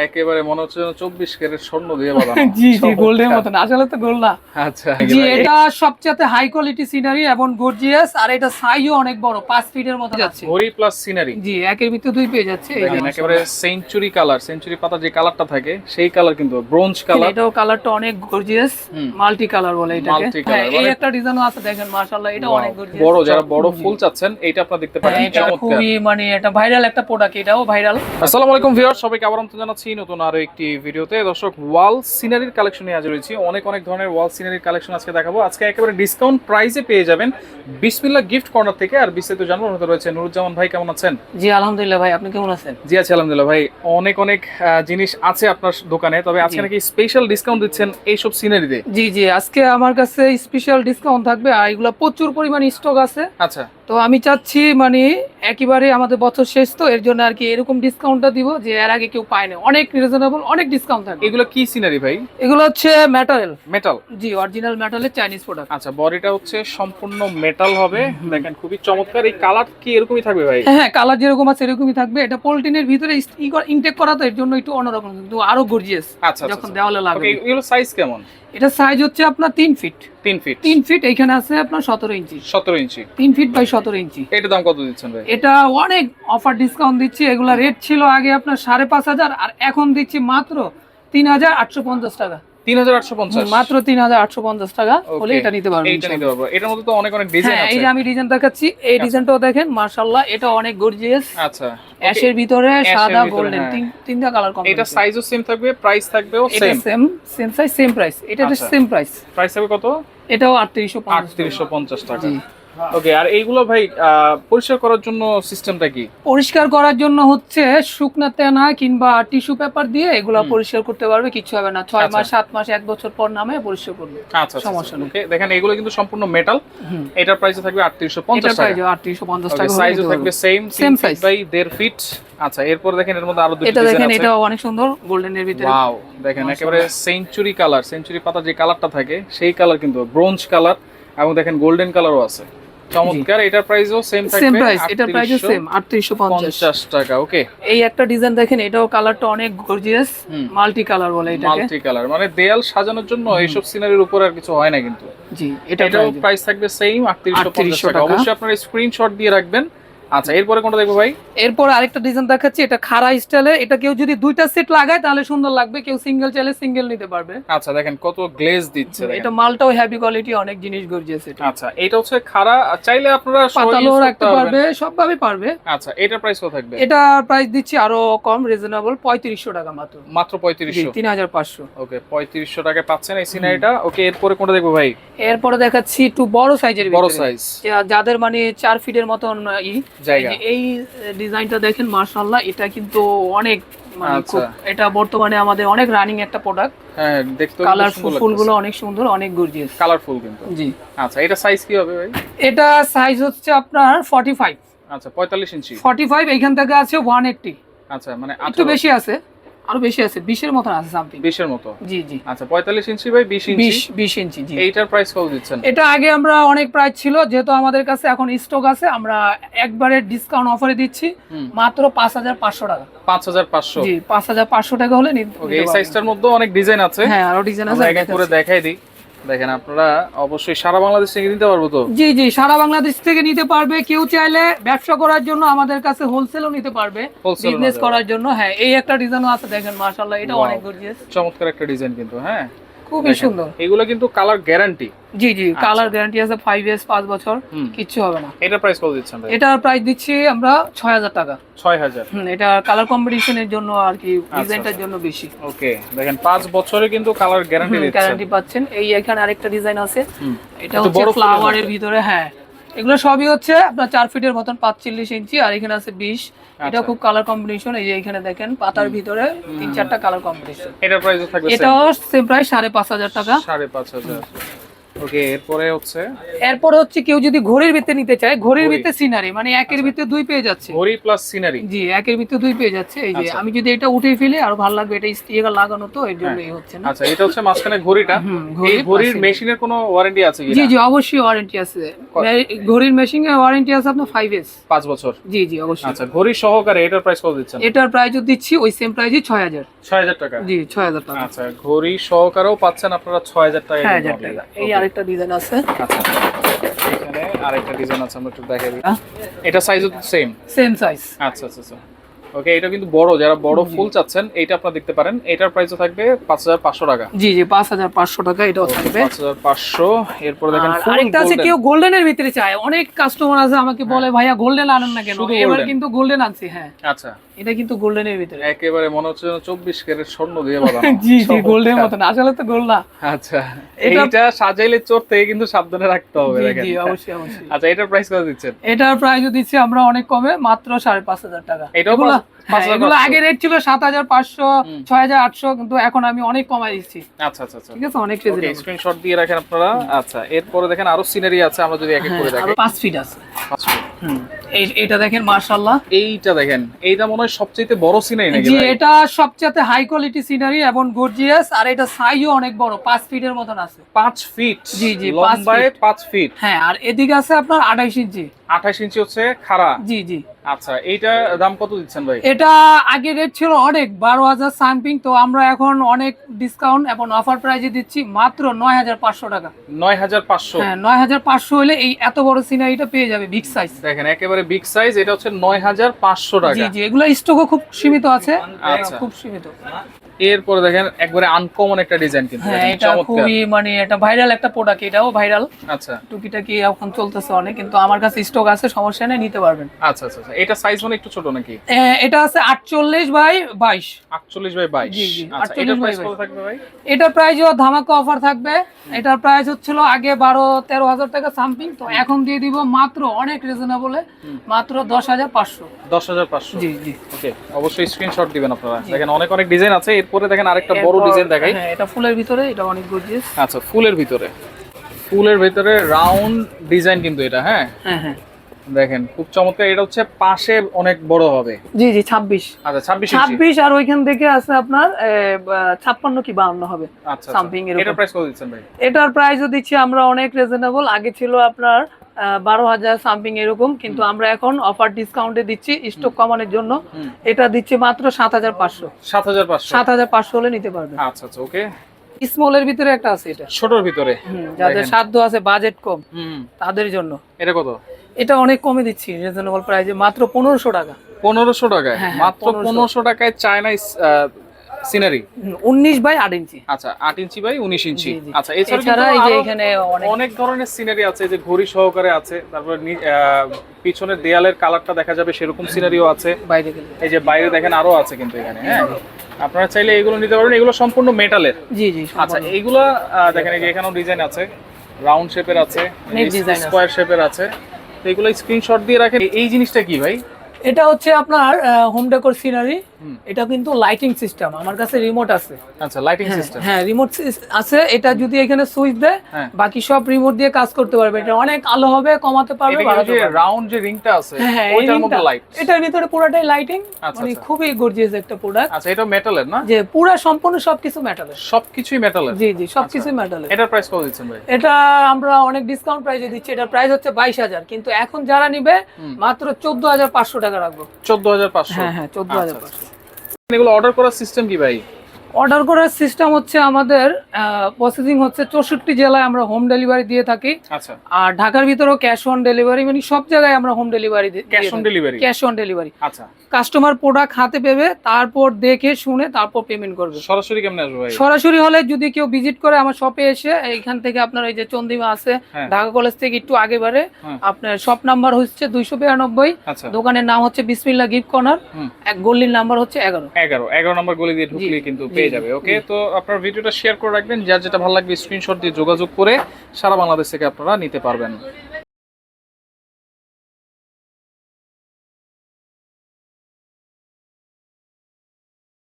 একেবারে মনে হচ্ছে যেন 24 ক্যারেট স্বর্ণ দিয়ে বাঁধানো। জি জি, গোল্ডের মতন, আসলে তো গোল্ড না। আচ্ছা, জি, এটা সবচেয়ে হাই কোয়ালিটি সিনারি এবং গর্জিয়াস, আর এটা সাইজও অনেক বড়, 5 ফিটের মতো যাচ্ছে। ঘড়ি প্লাস সিনারি। জি, একের ভিতরে দুই পেয়ে যাচ্ছে। এই দেখেন একেবারে সেঞ্চুরি কালার, সেঞ্চুরি পাতা যে কালারটা থাকে সেই কালার, কিন্তু ব্রোঞ্জ কালার। এটাও কালারটা অনেক গর্জিয়াস, মাল্টি কালার বলে এটাকে। হ্যাঁ, এই একটা ডিজাইনও আছে দেখেন, মাশাআল্লাহ, এটা অনেক গর্জিয়াস। বড়, যারা বড় ফুল চাচ্ছেন এইটা আপনারা দেখতে পারেন। এটা খুবই মানে এটা ভাইরাল একটা প্রোডাক্ট, এটাও ভাইরাল। আসসালামু আলাইকুম ভিউয়ার্স, সবাইকে আবার আমন্ত্রণ জানাচ্ছি নতুন আরো একটি ভিডিওতে। দর্শক, ওয়াল সিনারির কালেকশন নিয়ে হাজির হয়েছি। অনেক ধরনের ওয়াল সিনারির কালেকশন আজকে দেখাবো। আজকে একেবারে ডিসকাউন্ট প্রাইসে পেয়ে যাবেন বিসমিল্লাহ গিফট কর্নার থেকে। আর বিস্তারিত জানবো আমাদের রয়েছে নুরুজ্জামান ভাই। কেমন আছেন? জি আলহামদুলিল্লাহ ভাই, আপনি কেমন আছেন? জি আছি আলহামদুলিল্লাহ ভাই। অনেক জিনিস আছে আপনার দোকানে, তবে আজকে নাকি স্পেশাল ডিসকাউন্ট দিচ্ছেন এইসব সিনারিতে। জি জি, আজকে আমার কাছে স্পেশাল ডিসকাউন্ট থাকবে, আর এগুলো প্রচুর পরিমাণ স্টক আছে। আচ্ছা, তো আমি চাচ্ছি মানে একেবারে আমাদের বছর শেষ, তো এর জন্য আর কি এরকম ডিসকাউন্টটা দিব যে এর আগে কেউ পায় না। অনেক রিজনেবল, অনেক ডিসকাউন্ট থাকবে। এগুলো কি সিনারি ভাই? এগুলো হচ্ছে মেটাল। মেটাল? জি, অরিজিনাল মেটালের চাইনিজ প্রোডাক্ট। আচ্ছা, বডিটা হচ্ছে সম্পূর্ণ মেটাল হবে। দেখেন খুবই চমৎকার। এই কালার কি এরকমই থাকবে ভাই? হ্যাঁ, কালার যেরকম আছে এরকমই থাকবে। এটা পলিথিনের ভিতরে ইনটেক করা, তো এর জন্য একটু অন্যরকম, কিন্তু আরো গর্জিয়াস আচ্ছা, যখন দেওয়ালে লাগবে। এগুলো সাইজ কেমন? এটা সাইজ হচ্ছে আপনার 3 ফিট। 3 ফিট এইখানে আছে আপনার 17 ইঞ্চি। 17 ইঞ্চি, 3 ফিট বাই 17 ইঞ্চি। এটা দাম কত দিচ্ছেন ভাই? এটা অনেক অফার ডিসকাউন্ট দিচ্ছি। এগুলা রেট ছিল আগে আপনার 5,500, আর এখন দিচ্ছি মাত্র 3,850 টাকা। 3,850? মাত্র 3,850 টাকা হলে এটা নিতে পারবেন। এইটা নিতে পারবো। এটার মধ্যে তো অনেক ডিজাইন আছে। এই যে আমি ডিজাইন দেখাচ্ছি, এই ডিজাইনটাও দেখেন, মাশাআল্লাহ, এটা অনেক গর্জিয়াস। আচ্ছা, অ্যাশের ভিতরে সাদা গোল্ডেন, তিনটা কালার কম্বিনেশন। এটা সাইজও সেম থাকবে, প্রাইস থাকবেও same? Same size, same price. এটা সেম প্রাইস। প্রাইস হবে কত? এটাও 3850 টাকা। জি। ওকে, আর এইগুলো ভাই পরিষ্কার করার জন্য সিস্টেমটা কি? পরিষ্কার করার জন্য হচ্ছে শুকনা তেনা কিংবা টিস্যু পেপার দিয়ে এগুলা পরিষ্কার করতে পারবে, কিছু হবে না। 6 মাস 7 মাস 1 বছর পর নামে পরিষ্কার করবে। আচ্ছা, সমস্যা নেই। ওকে, দেখেন এগুলো কিন্তু সম্পূর্ণ মেটাল। এটার প্রাইস থাকবে 3850 টাকা। 3850 টাকা। সাইজও থাকবে সেম সাইজ বাই 1.5 ফিট। আচ্ছা, এরপর দেখেন এর মধ্যে আরো দুটো এটা ডিজাইন দেখেন, আছে। এটাও অনেক সুন্দর, গোল্ডেনের ভিতরে। ওয়াও, দেখেন একেবারে সেঞ্চুরি কালার, সেঞ্চুরি পাতা যে কালারটা থাকে সেই কালার, কিন্তু ব্রোঞ্জ কালার, এবং দেখেন গোল্ডেন কালারও আছে। চমৎকার। এটার প্রাইসও সেম থাকবে। সেম প্রাইস, এটার প্রাইসও সেম 3850 টাকা। ওকে, এই একটা ডিজাইন দেখেন, এটাও কালারটা অনেক গর্জিয়াস, মাল্টি কালার বলে এটাকে। মাল্টি কালার মানে দেয়াল সাজানোর জন্য এইসব সিনারির উপর আর কিছু হয় না কিন্তু। জি, এটাও প্রাইস থাকবে সেম 3850 টাকা। অবশ্যই আপনারা স্ক্রিনশট দিয়ে রাখবেন। আচ্ছা, এরপরে কোনটা দেখবো ভাই? এরপর আরেকটা ডিজাইন দেখাচ্ছি, এটা খাড়া স্টাইলের। এটা কেউ যদি দুইটা সেট লাগায় তাহলে সুন্দর লাগবে, কেউ সিঙ্গেল চাইলে সিঙ্গেল নিতে পারবে। আচ্ছা, দেখেন কত গ্লেজ দিচ্ছে। এটা মালটাও হেভি কোয়ালিটি, অনেক জিনিস গর্জিয়াস এটা। আচ্ছা, এটা হচ্ছে খাড়া, চাইলে আপনারা পাতালো রাখতে পারবে, সবভাবে পারবে। আচ্ছা, এটার প্রাইস কত থাকবে? এটা প্রাইস দিচ্ছি আরো কম, রিজনেবল, 3500 টাকা মাত্র। মাত্র 3500? 3500। ওকে, 3500 টাকায় পাচ্ছেন এই সিনারিটা। ওকে, এরপরে কোনটা দেখবো ভাই? এরপরে দেখাচ্ছি একটু বড় সাইজের ভিতরে, বড় সাইজ, যাদের মানে 4 ফিটের মতন জায়গা। এই ডিজাইনটা দেখেন, মাশাআল্লাহ, এটা কিন্তু অনেক মানে খুব, এটা বর্তমানে আমাদের অনেক রানিং একটা প্রোডাক্ট। হ্যাঁ, দেখতে কালারফুল, ফুলগুলো অনেক সুন্দর, অনেক গর্জিয়াস, কালারফুল কিন্তু। জি। আচ্ছা, এটা সাইজ কি হবে ভাই? এটা সাইজ হচ্ছে আপনার 45। আচ্ছা, 45 ইঞ্চি। 45 এইখান থেকে আছে 180। আচ্ছা, মানে একটু বেশি আছে, আরো বেশি আছে, 20 এর মতো আছে, সামথিং 20 এর মতো। জি জি। আচ্ছা, 45 ইঞ্চি বাই 20 ইঞ্চি। 20 ইঞ্চি, জি। এইটার প্রাইস কত দিচ্ছেন? এটা আগে আমরা অনেক প্রাইস ছিল, যেহেতু আমাদের কাছে এখন স্টক আছে, আমরা একবারে ডিসকাউন্ট অফারে দিচ্ছি মাত্র 5500 টাকা। 5500? জি, 5500 টাকা হলে ওকে, এই সাইজটার মধ্যে অনেক ডিজাইন আছে। হ্যাঁ, আরো ডিজাইন আছে, এক এক করে দেখাই দিই। দেখেন, আপনারা অবশ্যই সারা বাংলাদেশ থেকে নিতে পারবো তো? জি জি, সারা বাংলাদেশ থেকে নিতে পারবে। কেউ চাইলে ব্যবসা করার জন্য আমাদের কাছে হোলসেলও নিতে পারবে, বিজনেস করার জন্য। হ্যাঁ, এই একটা ডিজাইনও আছে দেখেন, মাশাআল্লাহ, এটা অনেক গর্জিয়াস, চমৎকার একটা ডিজাইন কিন্তু। হ্যাঁ, খুবই সুন্দর। এগুলো কিন্তু কালার গ্যারান্টি? জি জি, কালার গ্যারান্টি আছে 5 ইয়ার্স, 5 বছর, কিচ্ছু হবে না। এটার প্রাইস কত দিচ্ছেন ভাই? এটার প্রাইস দিচ্ছি আমরা 6000 টাকা। 6000? এটা কালার কম্বিনেশনের জন্য আর কি, ডিজাইনটার জন্য বেশি। ওকে, দেখেন 5 বছরে কিন্তু কালার গ্যারান্টি দিচ্ছেন। গ্যারান্টি পাচ্ছেন। এই এখানে আরেকটা ডিজাইন আছে, এটা হচ্ছে ফ্লাওয়ারের ভিতরে। হ্যাঁ, এগুলো সবই হচ্ছে আপনার 4 ফিটের মতন, 45 ইঞ্চি, আর এখানে আছে 20। এটা খুব কালার কম্বিনেশন। এই যে এখানে দেখেন পাতার ভিতরে 3-4টা কালার কম্বিনেশন। এটার প্রাইস থাকবে? এটাও সেম প্রাইস 5500 টাকা। 5500। ওকে, এরপরে হচ্ছে এরপরে হচ্ছে কেউ যদি ঘড়ির ভিতরে নিতে চায়, ঘড়ির ভিতরে সিনারি, মানে একের ভিতরে দুই পেয়ে যাচ্ছে। ঘড়ি প্লাস সিনারি। জি, একের ভিতরে দুই পেয়ে যাচ্ছে। এই যে আচ্ছা। আমি যদি এটা উঠে ফেলি আরো ভালো লাগবে, এটা স্টিকার লাগানো তো এর জন্য এই হচ্ছে না। আচ্ছা, এটা হচ্ছে মাঝখানে ঘড়িটা। এই ঘড়ির মেশিনের কোনো ওয়ারেন্টি আছে কি? জি জি, অবশ্যই ওয়ারেন্টি আছে। ঘড়ির মেশিনের ওয়ারেন্টি আছে আপনার 5 years। 5 বছর। জি জি, অবশ্যই। আচ্ছা, ঘড়ি সহকারে এটার প্রাইস কত দিচ্ছেন? এটার প্রাইস দিচ্ছি ওই সেম প্রাইসই 6000। 6000 টাকা। জি, 6000 টাকা। আচ্ছা, ঘড়ি সহকারেও পাচ্ছেন আপনারা 6000 টাকা। 6000 টাকা। এই আরেকটা ডিজাইন আছে। আচ্ছা, এখানে আরেকটা ডিজাইন আছে, আমরা একটু দেখাই দিই। এটা সাইজও সেম? Same size. আচ্ছা আচ্ছা আচ্ছা। ওকে, এটা কিন্তু বড়, যারা বড় ফুল চাচ্ছেন এইটা আপনারা দেখতে পারেন। এটার প্রাইসও থাকবে 5500 টাকা। জি জি, 5500 টাকা এটাও থাকবে। 5500। এরপর দেখেন ফুল আরেকটা আছে, কেউ গোল্ডেনের ভিতরে চায়। অনেক কাস্টমার আছে আমাকে বলে ভাইয়া গোল্ডেন আনেন না কেন? এবার কিন্তু গোল্ডেন আনছি। হ্যাঁ, আচ্ছা, এটা কিন্তু গোল্ডেনের ভিতরে একেবারে মনে হচ্ছে যেন 24 ক্যারেট স্বর্ণ দিয়ে বাঁধানো। জি জি, গোল্ডের মতন, আসলে তো গোল্ড না। আচ্ছা, এটা সাজাইলে চোর থেকে কিন্তু সাবধানে রাখতে হবে। জি দেখেন। জি, অবশ্যই অবশ্যই। আচ্ছা, এটার প্রাইস কত দিচ্ছেন? এটার প্রাইস দিচ্ছি আমরা অনেক কমে, মাত্র 5500 টাকা। এটাও এগুলো আগে রেট ছিল 7500, 6800, কিন্তু এখন আমি অনেক কমাই দিচ্ছি। আচ্ছা আচ্ছা আচ্ছা, ঠিক আছে, অনেক ওকে, স্ক্রিনশট দিয়ে রাখেন আপনারা। আচ্ছা, এরপরে দেখেন আরো সিনারি আছে, আমরা যদি এক এক করে দেখি। 5 ফিট আছে। 5 ফিট। এটা দেখেন, মাশাআল্লাহ। এইটা দেখেন, এইটা মনে হয় সবচেয়ে বড় সিনারি নাকি জি, ভাই? এটা সবচেয়ে হাই কোয়ালিটি সিনারি এবং গর্জিয়াস, আর এটা সাইজও অনেক বড়, 5 ফিটের মতন আছে। 5 ফিট? জি জি, 5 লম্বায় ফিট। 5 ফিট। হ্যাঁ, আর এদিকে আছে আপনার 28 ইঞ্চি। 28 ইঞ্চি হচ্ছে খাড়া। জি জি। আচ্ছা, এইটা দাম কত দিচ্ছেন ভাই? এটা আগে রেট ছিল অনেক 12000 সামথিং, তো আমরা এখন অনেক ডিসকাউন্ট এবং অফার প্রাইসে দিচ্ছি মাত্র 9500 টাকা। 9500? হ্যাঁ, 9500 হলে এই এত বড় সিনারিটা পেয়ে যাবে, বিগ সাইজ। দেখেন, একেবারে বিগ সাইজ। এটা হচ্ছে 9500 টাকা। জি জি, এগুলো স্টকও খুব সীমিত আছে। আচ্ছা, খুব সীমিত। এরপরে দেখেন একবারে আনকমন একটা ডিজাইন, কিন্তু হ্যাঁ, দেখেন, এটা চমৎকার। খুবই মানে এটা ভাইরাল একটা প্রোডাক্ট, এটাও ভাইরাল। আচ্ছা টুকিটাকি এখন চলতেছে অনেক, কিন্তু আমার কাছে স্টক আছে, সমস্যা নেই, নিতে পারবেন। আচ্ছা আচ্ছা আচ্ছা। এটা সাইজ মানে একটু ছোট নাকি? এটা আছে 48 বাই 22। 48 বাই 22। জি জি, আচ্ছা, 48 এটার বাই প্রাইস 22 কত থাকবে ভাই? এটার প্রাইসও ধামাকা অফার থাকবে। এটার প্রাইস হচ্ছিল আগে 12-13 হাজার টাকা সামথিং, তো এখন দিয়ে দিব মাত্র অনেক রিজনেবলে, মাত্র 10,500। 10,500? জি জি। ওকে, অবশ্যই স্ক্রিনশট দিবেন আপনারা। দেখেন, অনেক অনেক ডিজাইন আছে। এরপরে দেখেন আরেকটা বড় ডিজাইন দেখাই। হ্যাঁ, এটা ফুলের ভিতরে, এটা অনেক গর্জিয়াস। আচ্ছা, ফুলের ভিতরে। ফুলের ভিতরে রাউন্ড ডিজাইন কিন্তু এটা। হ্যাঁ হ্যাঁ হ্যাঁ, দেখেন, খুব চমৎকার। এটা হচ্ছে পাশে অনেক বড় হবে। জি জি, 26। আচ্ছা, 26 ইঞ্চি। 26, আর ওইখান থেকে আছে আপনার 56 কি 52 হবে আচ্ছা, সামথিং এরকম। এটার প্রাইস কত দিচ্ছেন ভাই? এটার প্রাইসও দিচ্ছি আমরা অনেক রিজনেবল। আগে ছিল আপনার 12,000 সামথিং এরকম, কিন্তু আমরা এখন অফার ডিসকাউন্টে দিচ্ছি স্টক কমানোর জন্য। এটা দিচ্ছি মাত্র 7,500। 7,500? 7,500 হলে নিতে পারবেন। আচ্ছা আচ্ছা, ওকে। স্মলের ভিতরে একটা আছে, এটা ছোটর ভিতরে। যাদের সাধ্য আছে, বাজেট কম, হুম, তাদের জন্য। এটা কত? এটা অনেক কমে দিচ্ছি রিজনেবল প্রাইসে, মাত্র 1500 টাকা। 1500 টাকায়? হ্যাঁ, মাত্র 1500 টাকায় চায়না সিনারি। 19 বাই 8 ইঞ্চি। আচ্ছা, 8 ইঞ্চি বাই 19 ইঞ্চি। জি, জি। আচ্ছা, এছাড়া এই যে এখানে অনেক ধরনের সিনারি আছে, যে ঘড়ি সহকারে আছে। তারপর পিছনের দেয়ালের কালারটা দেখা যাবে সেরকম সিনারিও আছে। বাইরে গেলে এই যে বাইরে দেখেন আরো আছে কিন্তু এখানে। হ্যাঁ, আপনারা চাইলে এগুলো নিতে পারবেন। এগুলো সম্পূর্ণ মেটালের। জি জি। আচ্ছা, এইগুলা দেখেন, এই যে এখানেও ডিজাইন আছে, রাউন্ড শেপের আছে, স্কয়ার শেপের আছে। তো এগুলো স্ক্রিনশট দিয়ে রাখেন। এই জিনিসটা কি ভাই? এটা হচ্ছে আপনার হোম ডেকোর সিনারি। এটা কিন্তু লাইটিং সিস্টেম, আমার কাছে রিমোট আছে। আচ্ছা, লাইটিং সিস্টেম। হ্যাঁ, রিমোট আছে। এটা যদি এখানে সুইচ দেয়, বাকি সব রিমোট দিয়ে কাজ করতে পারবে। এটা অনেক আলো হবে, কমাতে পারবে, বাড়াতে পারবে। রাউন্ড যে রিংটা আছে ওইটার মধ্যে লাইট। এটার ভিতরে পুরোটাই লাইটিং, মানে খুবই গর্জিয়াস একটা প্রোডাক্ট। আচ্ছা, এটা মেটালের না? যে পুরো সম্পূর্ণ সবকিছু মেটালের। সবকিছুই মেটালের? জি জি, সবকিছুই মেটালের। এটার প্রাইস কত দিচ্ছেন ভাই? এটা আমরা অনেক ডিসকাউন্ট প্রাইসে দিচ্ছি। এটার প্রাইস হচ্ছে 22,000, কিন্তু এখন যারা নিবে মাত্র 14,500 টাকা রাখবো। 14,500? হ্যাঁ হ্যাঁ, 14,500। এগুলো অর্ডার করার সিস্টেম কি ভাই? অর্ডার করার সিস্টেম হচ্ছে আমাদের প্রসেসিং হচ্ছে 64 জেলায় আমরা হোম ডেলিভারি দিয়ে থাকি। আচ্ছা, আর ঢাকার ভিতরেও ক্যাশ অন ডেলিভারি, মানে সব জায়গায় আমরা হোম ডেলিভারি দিই। Cash on delivery? Cash on delivery. আচ্ছা, কাস্টমার প্রোডাক্ট হাতে পেবে, তারপর দেখে শুনে তারপর পেমেন্ট করবে। সরাসরি কেমনে আসবে ভাই? সরাসরি হলে যদি কেউ ভিজিট করে আমার শপে এসে, এইখান থেকে আপনার এই যে চন্দিমা আছে, ঢাকা কলেজ থেকে একটু আগে বাড়ে, আপনার শপ নাম্বার হচ্ছে 292। আচ্ছা, দোকানের নাম হচ্ছে বিসমিল্লাহ গিফট কর্নার। এক গলির নাম্বার হচ্ছে 11 নম্বর গলি দিয়ে ঢুকলে কিন্তু পেয়ে যাবে। ওকে, তো আপনার ভিডিওটা শেয়ার করে রাখবেন। যার যেটা ভালো লাগবে স্ক্রিনশট দিয়ে যোগাযোগ করে সারা বাংলাদেশ থেকে আপনারা নিতে পারবেন।